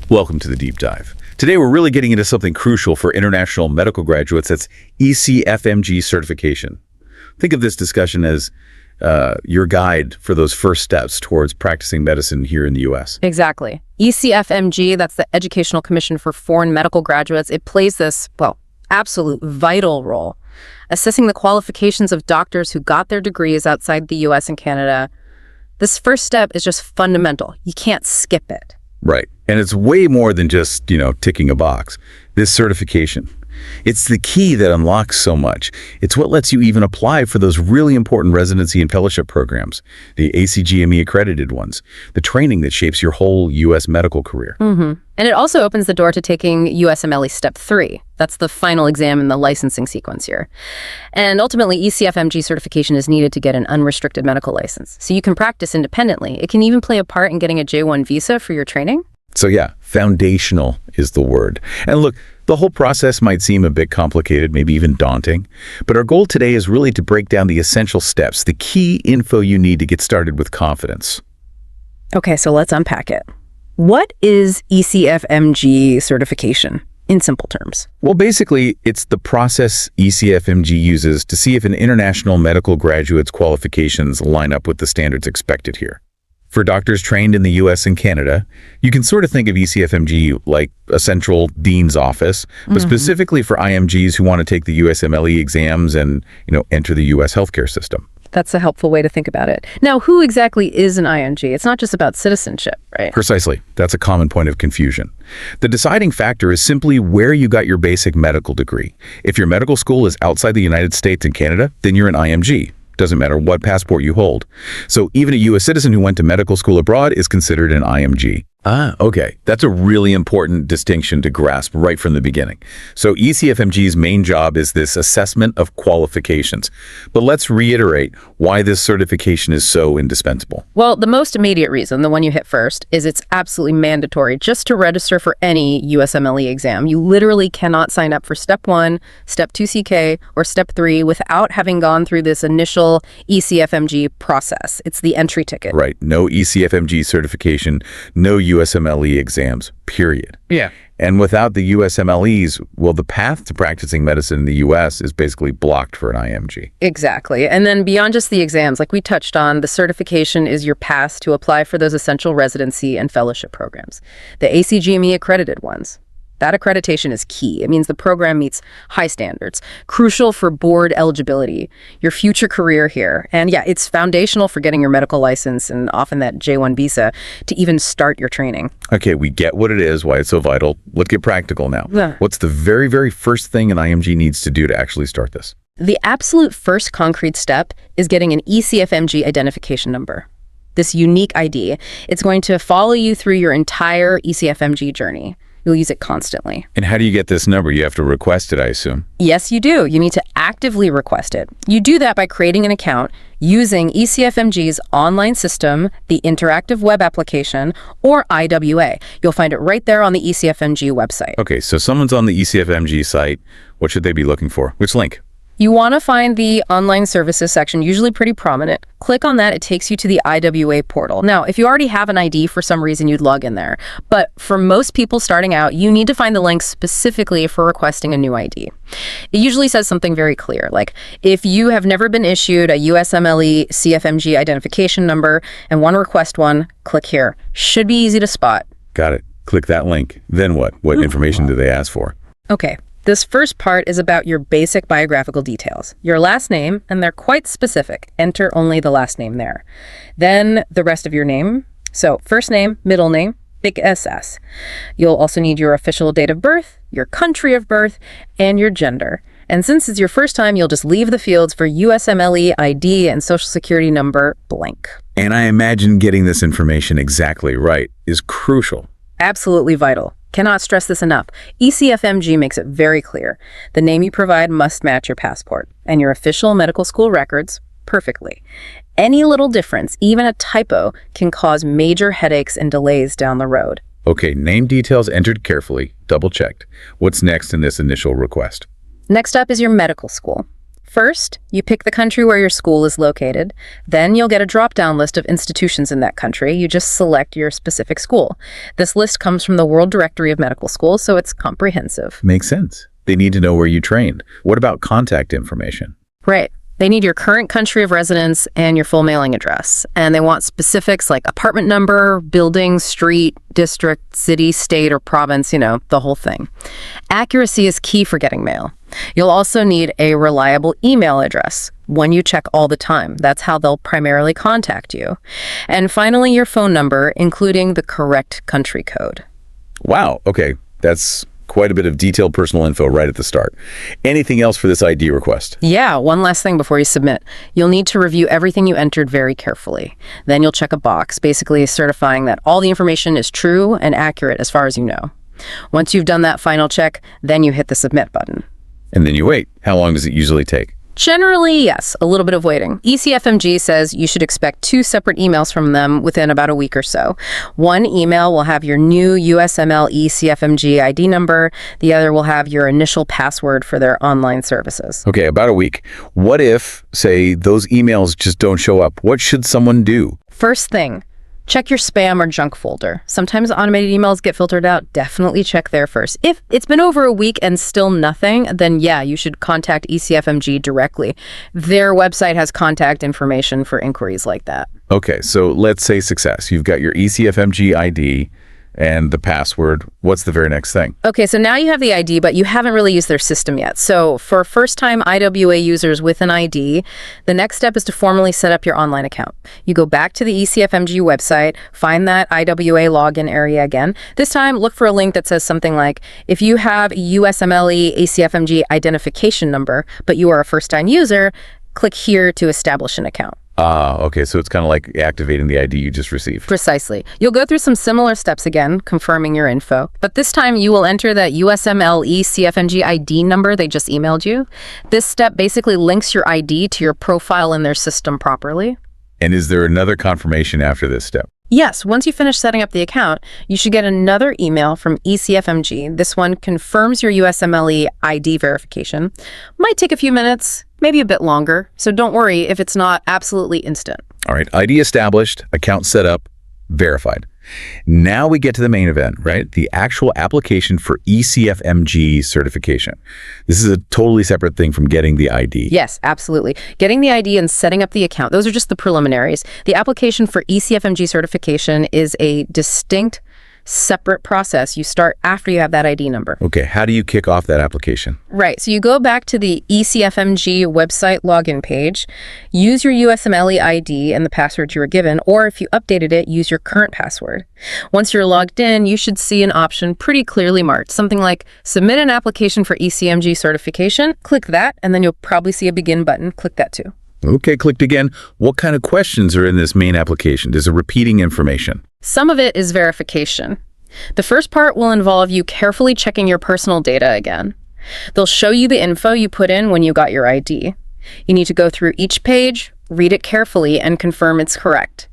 Welcome to the Deep Dive. Today we're really getting into something crucial for international medical graduates. That's ECFMG Certification. Think of this discussion as your guide for those first steps towards practicing medicine here in the U.S. Exactly. ECFMG, that's the Educational Commission for Foreign Medical Graduates. It plays this, absolute vital role, assessing the qualifications of doctors who got their degrees outside the U.S. and Canada. This first step is just fundamental. You can't skip it. Right. And it's way more than just, ticking a box. This certification, it's the key that unlocks so much. It's what lets you even apply for those really important residency and fellowship programs, the ACGME accredited ones, the training that shapes your whole U.S. medical career. And it also opens the door to taking USMLE Step 3. That's the final exam in the licensing sequence here. And ultimately, ECFMG certification is needed to get an unrestricted medical license. So you can practice independently. It can even play a part in getting a J-1 visa for your training. So yeah, foundational is the word. And look, the whole process might seem a bit complicated, maybe even daunting, but our goal today is really to break down the essential steps, the key info you need to get started with confidence. Okay, so let's unpack it. What is ECFMG certification in simple terms? Well, basically, it's the process ECFMG uses to see if an international medical graduate's qualifications line up with the standards expected here. For doctors trained in the U.S. and Canada, you can sort of think of ECFMG like a central dean's office, but specifically for IMGs who want to take the USMLE exams and, enter the U.S. healthcare system. That's a helpful way to think about it. Now, who exactly is an IMG? It's not just about citizenship, right? Precisely. That's a common point of confusion. The deciding factor is simply where you got your basic medical degree. If your medical school is outside the United States and Canada, then you're an IMG. Doesn't matter what passport you hold. So even a U.S. citizen who went to medical school abroad is considered an IMG. Okay. That's a really important distinction to grasp right from the beginning. So ECFMG's main job is this assessment of qualifications. But let's reiterate why this certification is so indispensable. Well, the most immediate reason, the one you hit first, is it's absolutely mandatory just to register for any USMLE exam. You literally cannot sign up for Step 1, Step 2 CK, or Step 3 without having gone through this initial ECFMG process. It's the entry ticket. Right. No ECFMG certification, no USMLE exams, period. Yeah. And without the USMLEs, well, the path to practicing medicine in the U.S. is basically blocked for an IMG. Exactly. And then beyond just the exams, like we touched on, the certification is your path to apply for those essential residency and fellowship programs, the ACGME accredited ones. That accreditation is key. It means the program meets high standards, crucial for board eligibility, your future career here. And yeah, it's foundational for getting your medical license and often that J-1 visa to even start your training. Okay, we get what it is, why it's so vital. Let's get practical now. Yeah. What's the very, very first thing an IMG needs to do to actually start this? The absolute first concrete step is getting an ECFMG identification number. This unique ID. It's going to follow you through your entire ECFMG journey. You'll use it constantly. And how do you get this number? You have to request it, I assume. Yes, you do. You need to actively request it. You do that by creating an account using ECFMG's online system, the interactive web application, or IWA. You'll find it right there on the ECFMG website. Okay, so someone's on the ECFMG site. What should they be looking for? Which link? You want to find the online services section, usually pretty prominent. Click on that. It takes you to the IWA portal. Now, if you already have an ID, for some reason, you'd log in there. But for most people starting out, you need to find the link specifically for requesting a new ID. It usually says something very clear, like if you have never been issued a USMLE CFMG identification number and want to request one, click here. Should be easy to spot. Got it. Click that link. Then what? What information do they ask for? Okay. This first part is about your basic biographical details, your last name, and they're quite specific. Enter only the last name there. Then the rest of your name. So first name, middle name, big SS. You'll also need your official date of birth, your country of birth, and your gender. And since it's your first time, you'll just leave the fields for USMLE ID and social security number blank. And I imagine getting this information exactly right is crucial. Absolutely vital. Cannot stress this enough. ECFMG makes it very clear. The name you provide must match your passport and your official medical school records perfectly. Any little difference, even a typo, can cause major headaches and delays down the road. Okay, name details entered carefully, double-checked. What's next in this initial request? Next up is your medical school. First, you pick the country where your school is located. Then you'll get a drop-down list of institutions in that country. You just select your specific school. This list comes from the World Directory of Medical Schools, so it's comprehensive. Makes sense. They need to know where you trained. What about contact information? Right. They need your current country of residence and your full mailing address. And they want specifics like apartment number, building, street, district, city, state, or province, the whole thing. Accuracy is key for getting mail. You'll also need a reliable email address, one you check all the time. That's how they'll primarily contact you. And finally, your phone number, including the correct country code. Wow. Okay. That's quite a bit of detailed personal info right at the start. Anything else for this ID request? Yeah, one last thing before you submit. You'll need to review everything you entered very carefully. Then you'll check a box, basically certifying that all the information is true and accurate as far as you know. Once you've done that final check, then you hit the submit button. And then you wait. How long does it usually take? Generally, yes, a little bit of waiting. ECFMG says you should expect 2 separate emails from them within about a week or so. One email will have your new USMLE CFMG ID number. The other will have your initial password for their online services. Okay, about a week. What if, say, those emails just don't show up? What should someone do? First thing, check your spam or junk folder. Sometimes automated emails get filtered out. Definitely check there first. If it's been over a week and still nothing, then yeah, you should contact ECFMG directly. Their website has contact information for inquiries like that. Okay, so let's say success. You've got your ECFMG ID and the password. What's the very next thing? Okay, so now you have the ID, but you haven't really used their system yet. So for first-time IWA users with an ID, the next step is to formally set up your online account. You go back to the ECFMG website, find that IWA login area again. This time, look for a link that says something like, if you have a USMLE ECFMG identification number, but you are a first-time user, click here to establish an account. Okay, so it's kind of like activating the ID you just received. Precisely. You'll go through some similar steps again, confirming your info. But this time, you will enter that USMLE CFMG ID number they just emailed you. This step basically links your ID to your profile in their system properly. And is there another confirmation after this step? Yes, once you finish setting up the account, you should get another email from ECFMG. This one confirms your USMLE ID verification. Might take a few minutes, maybe a bit longer, so don't worry if it's not absolutely instant. All right, ID established, account set up, verified. Now we get to the main event, right? The actual application for ECFMG certification. This is a totally separate thing from getting the ID. Yes, absolutely. Getting the ID and setting up the account, those are just the preliminaries. The application for ECFMG certification is a distinct, separate process. You start after you have that ID number. Okay, how do you kick off that application? Right, so you go back to the ECFMG website login page, use your USMLE ID and the password you were given, or if you updated it, use your current password. Once you're logged in, you should see an option pretty clearly marked, something like submit an application for ECMG certification. Click that, and then you'll probably see a begin button. Click that too. Okay, clicked again. What kind of questions are in this main application? Is it repeating information? Some of it is verification. The first part will involve you carefully checking your personal data again. They'll show you the info you put in when you got your ID. You need to go through each page, read it carefully, and confirm it's correct,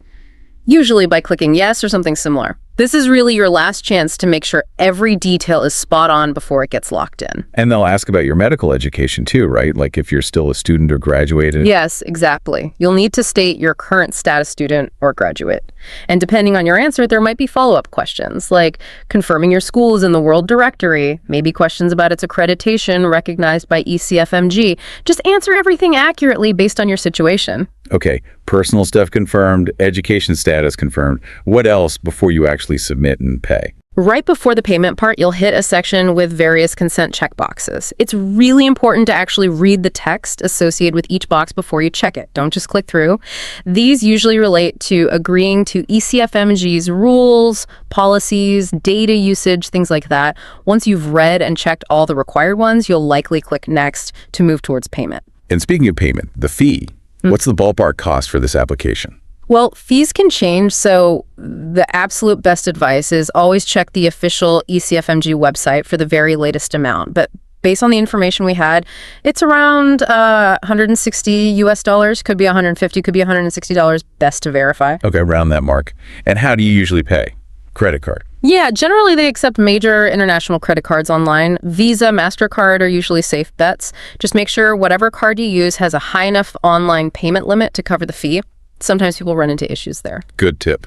usually by clicking yes or something similar. This is really your last chance to make sure every detail is spot on before it gets locked in. And they'll ask about your medical education too, right? Like if you're still a student or graduated. Yes, exactly. You'll need to state your current status student or graduate. And depending on your answer, there might be follow-up questions, like confirming your school is in the World Directory, maybe questions about its accreditation recognized by ECFMG. Just answer everything accurately based on your situation. Okay, personal stuff confirmed, education status confirmed. What else before you actually submit and pay? Right before the payment part, you'll hit a section with various consent checkboxes. It's really important to actually read the text associated with each box before you check it. Don't just click through. These usually relate to agreeing to ECFMG's rules, policies, data usage, things like that. Once you've read and checked all the required ones, you'll likely click next to move towards payment. And speaking of payment, the fee. What's the ballpark cost for this application? Well, fees can change, so the absolute best advice is always check the official ECFMG website for the very latest amount. But based on the information we had, it's around $160 US, could be $150, could be $160, best to verify. Okay, around that mark. And how do you usually pay? Credit card? Yeah, generally they accept major international credit cards online. Visa, MasterCard are usually safe bets. Just make sure whatever card you use has a high enough online payment limit to cover the fee. Sometimes people run into issues there. Good tip.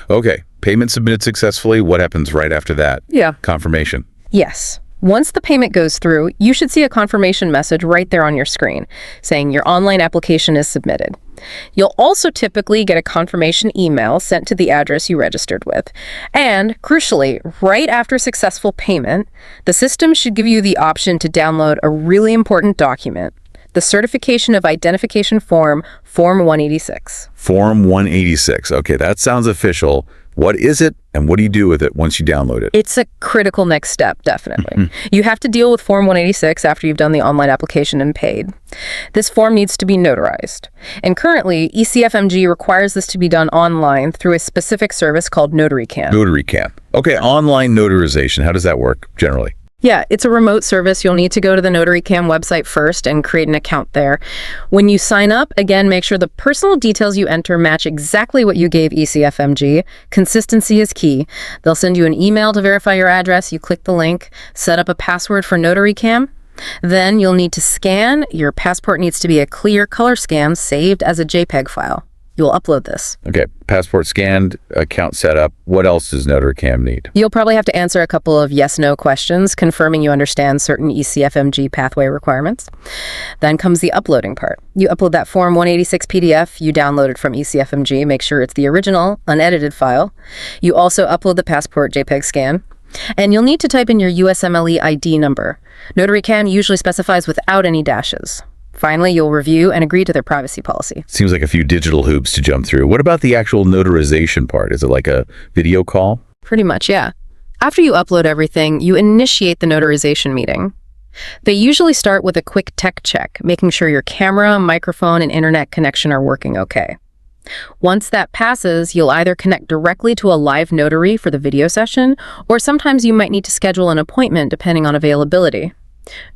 Okay, payment submitted successfully. What happens right after that? Yeah. Confirmation. Yes. Once the payment goes through, you should see a confirmation message right there on your screen saying your online application is submitted. You'll also typically get a confirmation email sent to the address you registered with. And, crucially, right after successful payment, the system should give you the option to download a really important document, the Certification of Identification Form, Form 186. Form 186. Okay, that sounds official. What is it, and what do you do with it once you download it? It's a critical next step, definitely. You have to deal with Form 186 after you've done the online application and paid. This form needs to be notarized. And currently, ECFMG requires this to be done online through a specific service called NotaryCam. NotaryCam. Okay, online notarization. How does that work, generally? Yeah, it's a remote service. You'll need to go to the NotaryCam website first and create an account there. When you sign up, again, make sure the personal details you enter match exactly what you gave ECFMG. Consistency is key. They'll send you an email to verify your address. You click the link, set up a password for NotaryCam. Then you'll need to scan. Your passport needs to be a clear color scan saved as a JPEG file. You'll upload this. Okay, passport scanned, account set up. What else does NotaryCam need? You'll probably have to answer a couple of yes/no questions, confirming you understand certain ECFMG pathway requirements. Then comes the uploading part. You upload that Form 186 PDF you downloaded from ECFMG. Make sure it's the original, unedited file. You also upload the passport JPEG scan. And you'll need to type in your USMLE ID number. NotaryCam usually specifies without any dashes. Finally, you'll review and agree to their privacy policy. Seems like a few digital hoops to jump through. What about the actual notarization part? Is it like a video call? Pretty much, yeah. After you upload everything, you initiate the notarization meeting. They usually start with a quick tech check, making sure your camera, microphone, and internet connection are working okay. Once that passes, you'll either connect directly to a live notary for the video session, or sometimes you might need to schedule an appointment depending on availability.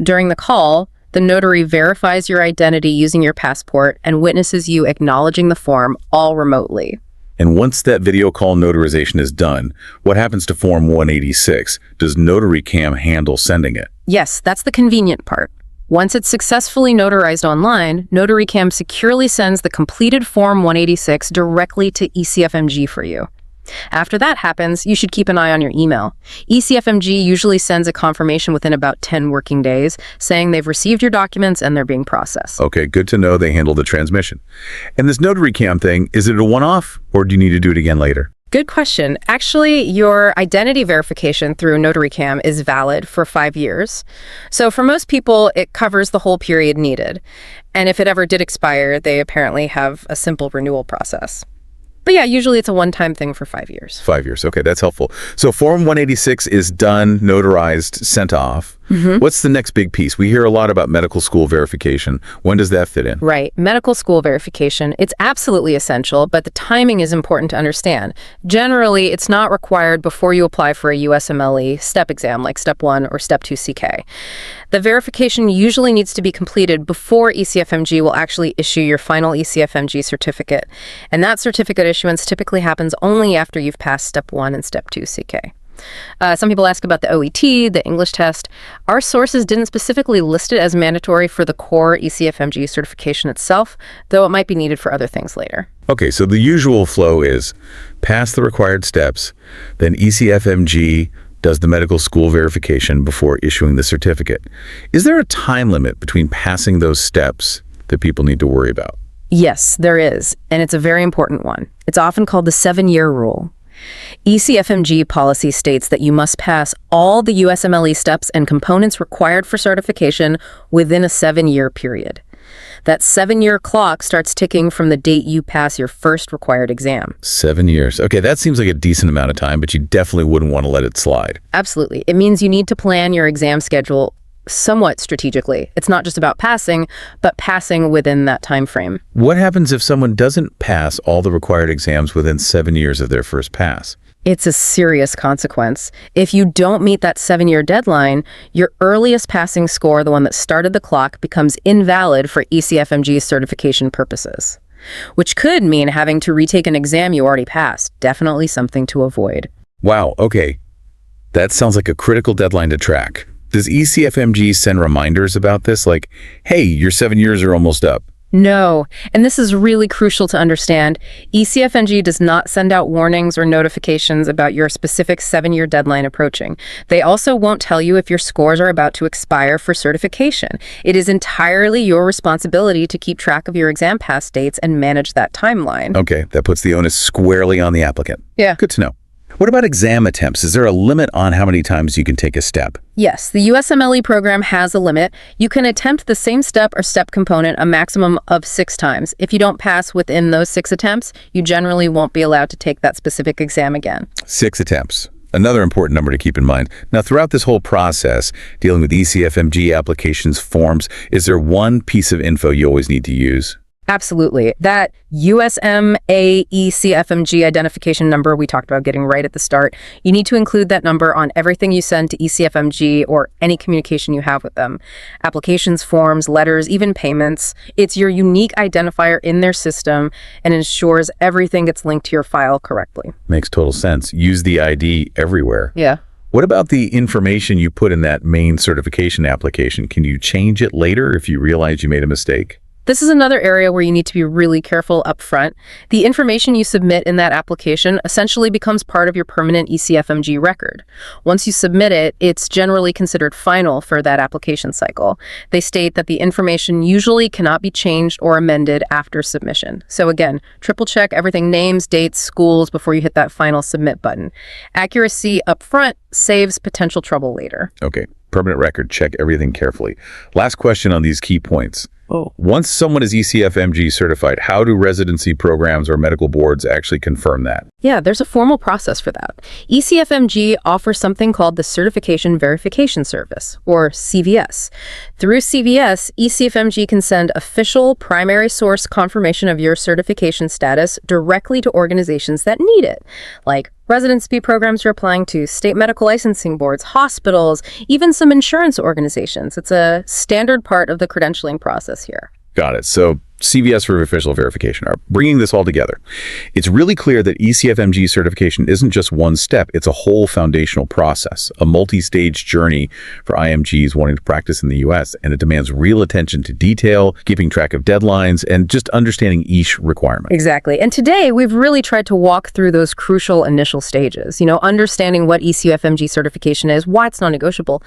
During the call, the notary verifies your identity using your passport and witnesses you acknowledging the form, all remotely. And once that video call notarization is done, what happens to Form 186? Does NotaryCam handle sending it? Yes, that's the convenient part. Once it's successfully notarized online, NotaryCam securely sends the completed Form 186 directly to ECFMG for you. After that happens, you should keep an eye on your email. ECFMG usually sends a confirmation within about 10 working days, saying they've received your documents and they're being processed. Okay, good to know they handle the transmission. And this NotaryCam thing, is it a one-off, or do you need to do it again later? Good question. Actually, your identity verification through NotaryCam is valid for 5 years. So for most people, it covers the whole period needed. And if it ever did expire, they apparently have a simple renewal process. But yeah, usually it's a one-time thing for 5 years. 5 years. Okay, that's helpful. So Form 186 is done, notarized, sent off. What's the next big piece? We hear a lot about medical school verification. When does that fit in? Right. Medical school verification. It's absolutely essential, but the timing is important to understand. Generally, it's not required before you apply for a USMLE Step exam, like Step 1 or Step 2 CK. The verification usually needs to be completed before ECFMG will actually issue your final ECFMG certificate. And that certificate issuance typically happens only after you've passed Step 1 and Step 2 CK. Some people ask about the OET, the English test. Our sources didn't specifically list it as mandatory for the core ECFMG certification itself, though it might be needed for other things later. Okay, so the usual flow is pass the required steps, then ECFMG does the medical school verification before issuing the certificate. Is there a time limit between passing those steps that people need to worry about? Yes, there is, and it's a very important one. It's often called the 7-year rule. ECFMG policy states that you must pass all the USMLE steps and components required for certification within a 7-year period. That 7-year clock starts ticking from the date you pass your first required exam. 7 years. Okay, that seems like a decent amount of time, but you definitely wouldn't want to let it slide. Absolutely. It means you need to plan your exam schedule somewhat strategically. It's not just about passing, but passing within that time frame. What happens if someone doesn't pass all the required exams within 7 years of their first pass? It's a serious consequence. If you don't meet that 7-year deadline, your earliest passing score, the one that started the clock, becomes invalid for ECFMG certification purposes, which could mean having to retake an exam you already passed. Definitely something to avoid. Wow, okay. That sounds like a critical deadline to track. Does ECFMG send reminders about this, like, hey, your 7 years are almost up? No, and this is really crucial to understand. ECFMG does not send out warnings or notifications about your specific 7-year deadline approaching. They also won't tell you if your scores are about to expire for certification. It is entirely your responsibility to keep track of your exam pass dates and manage that timeline. Okay, that puts the onus squarely on the applicant. Yeah. Good to know. What about exam attempts? Is there a limit on how many times you can take a step? Yes, the USMLE program has a limit. You can attempt the same step or step component a maximum of 6 times. If you don't pass within those 6 attempts, you generally won't be allowed to take that specific exam again. 6 attempts. Another important number to keep in mind. Now, throughout this whole process, dealing with ECFMG applications, forms, is there one piece of info you always need to use? Absolutely. That USMLE ECFMG identification number we talked about getting right at the start, you need to include that number on everything you send to ECFMG or any communication you have with them. Applications, forms, letters, even payments. It's your unique identifier in their system and ensures everything gets linked to your file correctly. Makes total sense. Use the ID everywhere. Yeah. What about the information you put in that main certification application? Can you change it later if you realize you made a mistake? This is another area where you need to be really careful up front. The information you submit in that application essentially becomes part of your permanent ECFMG record. Once you submit it, it's generally considered final for that application cycle. They state that the information usually cannot be changed or amended after submission. So again, triple check everything, names, dates, schools, before you hit that final submit button. Accuracy up front saves potential trouble later. Okay, permanent record, check everything carefully. Last question on these key points. Once someone is ECFMG certified, how do residency programs or medical boards actually confirm that? Yeah, there's a formal process for that. ECFMG offers something called the Certification Verification Service, or CVS. Through CVS, ECFMG can send official primary source confirmation of your certification status directly to organizations that need it, like residency programs you're applying to, state medical licensing boards, hospitals, even some insurance organizations. It's a standard part of the credentialing process here. Got it. So CVS for official verification are bringing this all together. It's really clear that ECFMG certification isn't just one step, it's a whole foundational process, a multi-stage journey for IMGs wanting to practice in the US, and it demands real attention to detail, keeping track of deadlines, and just understanding each requirement. Exactly. And today, we've really tried to walk through those crucial initial stages, understanding what ECFMG certification is, why it's non-negotiable,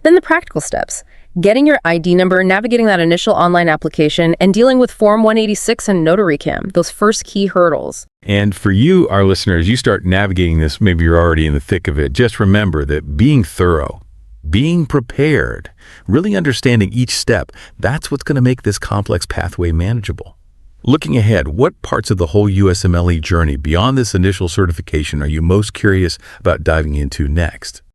then the practical steps. Getting your ID number, navigating that initial online application, and dealing with Form 186 and Notary Cam, those first key hurdles. And for you, our listeners, you start navigating this, maybe you're already in the thick of it. Just remember that being thorough, being prepared, really understanding each step, that's what's going to make this complex pathway manageable. Looking ahead, what parts of the whole USMLE journey beyond this initial certification are you most curious about diving into next?